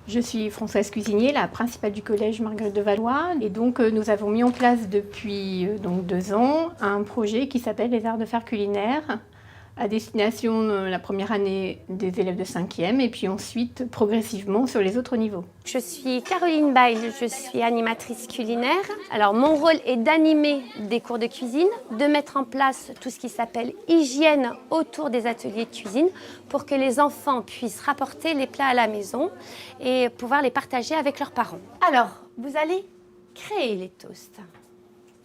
Je suis Françoise Cuisinier, la principale du collège Marguerite de Valois. Et donc, nous avons mis en place depuis 2 ans un projet qui s'appelle les arts de faire culinaires, à destination la première année des élèves de 5e et puis ensuite progressivement sur les autres niveaux. Je suis Caroline Bail, je suis animatrice culinaire. Alors mon rôle est d'animer des cours de cuisine, de mettre en place tout ce qui s'appelle hygiène autour des ateliers de cuisine pour que les enfants puissent rapporter les plats à la maison et pouvoir les partager avec leurs parents. Alors, vous allez créer les toasts.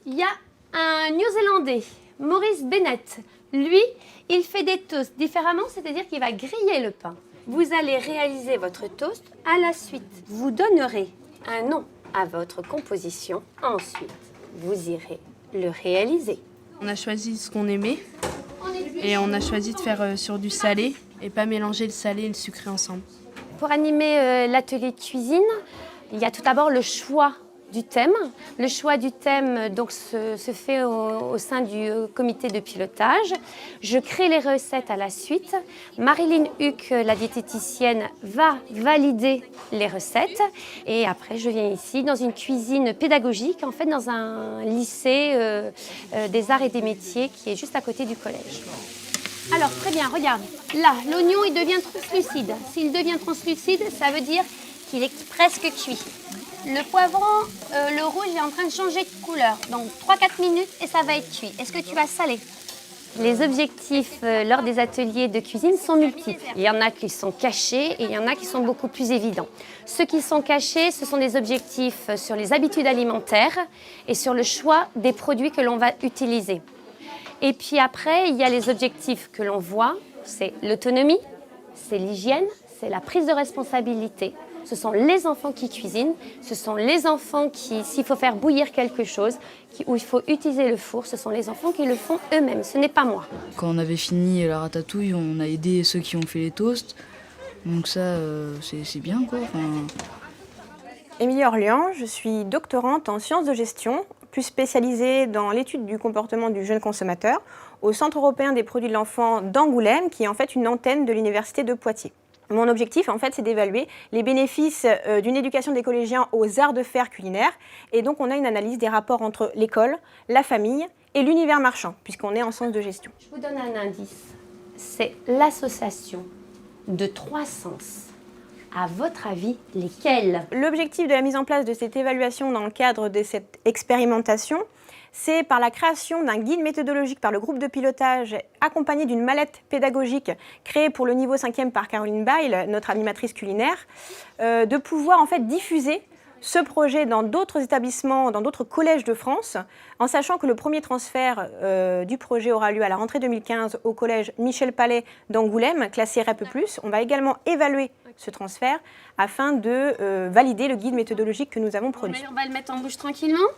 Il y a un Néo-Zélandais, Maurice Bennett. Lui, il fait des toasts différemment, c'est-à-dire qu'il va griller le pain. Vous allez réaliser votre toast. À la suite, vous donnerez un nom à votre composition. Ensuite, vous irez le réaliser. On a choisi ce qu'on aimait et on a choisi de faire sur du salé et pas mélanger le salé et le sucré ensemble. Pour animer l'atelier de cuisine, il y a tout d'abord le choix du thème. Le choix du thème donc, se fait au sein du comité de pilotage. Je crée les recettes à la suite. Marilyn Huck, la diététicienne, va valider les recettes. Et après, je viens ici dans une cuisine pédagogique, en fait dans un lycée des arts et des métiers qui est juste à côté du collège. Alors, très bien, regarde. Là, l'oignon, il devient translucide. S'il devient translucide, ça veut dire qu'il est presque cuit. Le poivron, le rouge est en train de changer de couleur. Donc 3-4 minutes et ça va être cuit. Est-ce que tu vas saler? Les objectifs lors des ateliers de cuisine sont multiples. Il y en a qui sont cachés et il y en a qui sont beaucoup plus évidents. Ceux qui sont cachés, ce sont des objectifs sur les habitudes alimentaires et sur le choix des produits que l'on va utiliser. Et puis après, il y a les objectifs que l'on voit, c'est l'autonomie, c'est l'hygiène, c'est la prise de responsabilité. Ce sont les enfants qui cuisinent, ce sont les enfants qui, s'il faut faire bouillir quelque chose, où il faut utiliser le four, ce sont les enfants qui le font eux-mêmes, ce n'est pas moi. Quand on avait fini la ratatouille, on a aidé ceux qui ont fait les toasts, donc ça, c'est bien quoi. Émilie Orléans, je suis doctorante en sciences de gestion, plus spécialisée dans l'étude du comportement du jeune consommateur, au Centre européen des produits de l'enfant d'Angoulême, qui est en fait une antenne de l'Université de Poitiers. Mon objectif, en fait, c'est d'évaluer les bénéfices d'une éducation des collégiens aux arts de faire culinaires. Et donc, on a une analyse des rapports entre l'école, la famille et l'univers marchand, puisqu'on est en sciences de gestion. Je vous donne un indice. C'est l'association de 3 sens. À votre avis, lesquels? L'objectif de la mise en place de cette évaluation dans le cadre de cette expérimentation, c'est par la création d'un guide méthodologique par le groupe de pilotage accompagné d'une mallette pédagogique créée pour le niveau 5e par Caroline Bail, notre animatrice culinaire, de pouvoir en fait diffuser ce projet dans d'autres établissements, dans d'autres collèges de France, en sachant que le premier transfert du projet aura lieu à la rentrée 2015 au collège Michel Palais d'Angoulême, classé REP+. On va également évaluer ce transfert afin de valider le guide méthodologique que nous avons produit. On va le mettre en bouche tranquillement.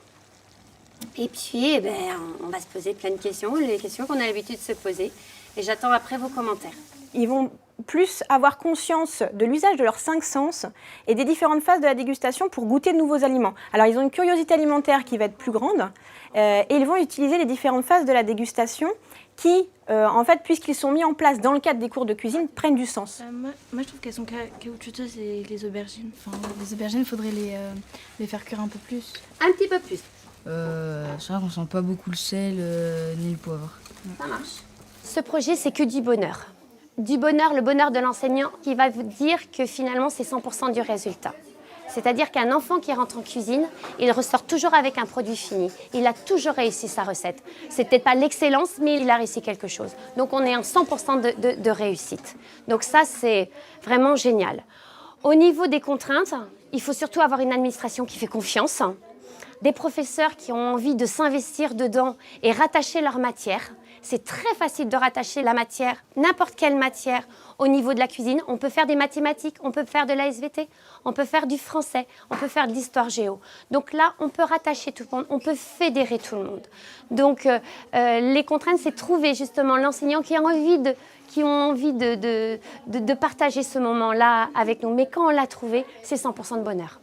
Et puis, on va se poser plein de questions, les questions qu'on a l'habitude de se poser. Et j'attends après vos commentaires. Ils vont plus avoir conscience de l'usage de leurs 5 sens et des différentes phases de la dégustation pour goûter de nouveaux aliments. Alors, ils ont une curiosité alimentaire qui va être plus grande et ils vont utiliser les différentes phases de la dégustation qui, en fait, puisqu'ils sont mis en place dans le cadre des cours de cuisine, prennent du sens. Moi, je trouve qu'elles sont caoutchouteuses, les aubergines. Enfin, les aubergines, il faudrait les faire cuire un peu plus. Un petit peu plus. C'est vrai qu'on sent pas beaucoup le sel ni le poivre. Ça marche. Ce projet, c'est que du bonheur. Du bonheur, le bonheur de l'enseignant qui va vous dire que finalement, c'est 100% du résultat. C'est-à-dire qu'un enfant qui rentre en cuisine, il ressort toujours avec un produit fini. Il a toujours réussi sa recette. C'est peut-être pas l'excellence, mais il a réussi quelque chose. Donc, on est en 100% de réussite. Donc ça, c'est vraiment génial. Au niveau des contraintes, il faut surtout avoir une administration qui fait confiance, des professeurs qui ont envie de s'investir dedans et rattacher leur matière. C'est très facile de rattacher la matière, n'importe quelle matière, au niveau de la cuisine. On peut faire des mathématiques, on peut faire de la SVT, on peut faire du français, on peut faire de l'histoire géo. Donc là, on peut rattacher tout le monde, on peut fédérer tout le monde. Donc les contraintes, c'est trouver justement l'enseignant qui a envie de partager ce moment-là avec nous. Mais quand on l'a trouvé, c'est 100% de bonheur.